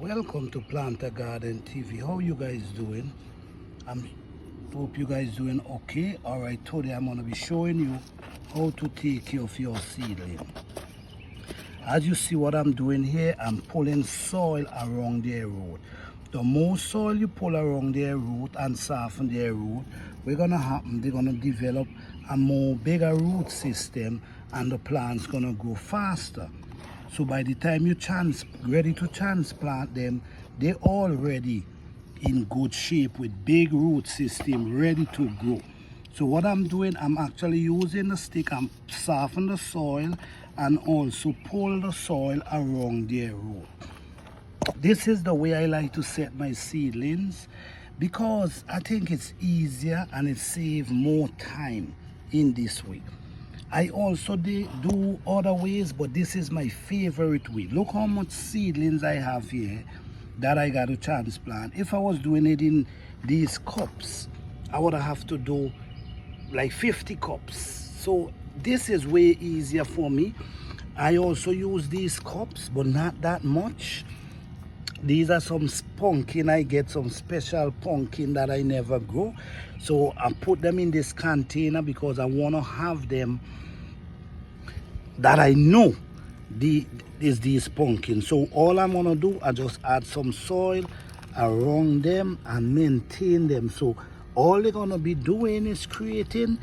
Welcome to Planter Garden TV. How you guys doing? I'm hope you guys doing okay. All right, today I'm going to be showing you how to take care of your seedling. As you see what I'm doing here, I'm pulling soil around their root. The more soil you pull around their root and soften their root, what's gonna happen, they're gonna develop a more bigger root system and the plant's gonna grow faster. So by the time you ready to transplant them, they're already in good shape with big root system ready to grow. So what I'm doing, I'm actually using the stick, I'm soften the soil and also pull the soil around their root. This is the way I like to set my seedlings because I think it's easier and it saves more time in this way. I also do other ways, but this is my favorite way. Look how much seedlings I have here that I got to transplant. If I was doing it in these cups, I would have to do like 50 cups. So this is way easier for me. I also use these cups, but not that much. These are some pumpkin. I get some special pumpkin that I never grow. So I put them in this container because I want to have them that I know is these pumpkins. So all I'm going to do, I just add some soil around them and maintain them. So all they're going to be doing is creating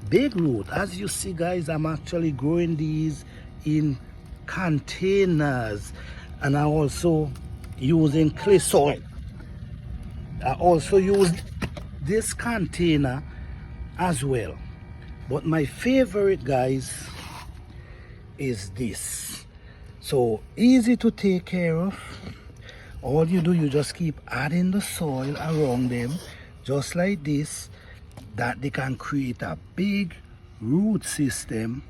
big root. As you see, guys, I'm actually growing these in containers, and I also using clay soil. I also use this container as well, but my favorite, guys, is this. So easy to take care of. All you do, you just keep adding the soil around them just like this, that they can create a big root system.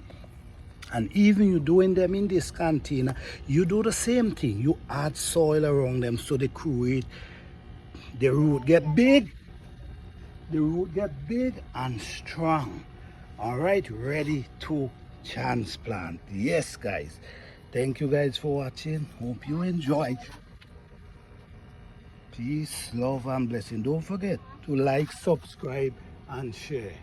And even you doing them in this container, you do the same thing. You add soil around them so they create, the root get big, and strong. All right, ready to transplant. Yes, guys. Thank you guys for watching. Hope you enjoyed. Peace, love, and blessing. Don't forget to like, subscribe, and share.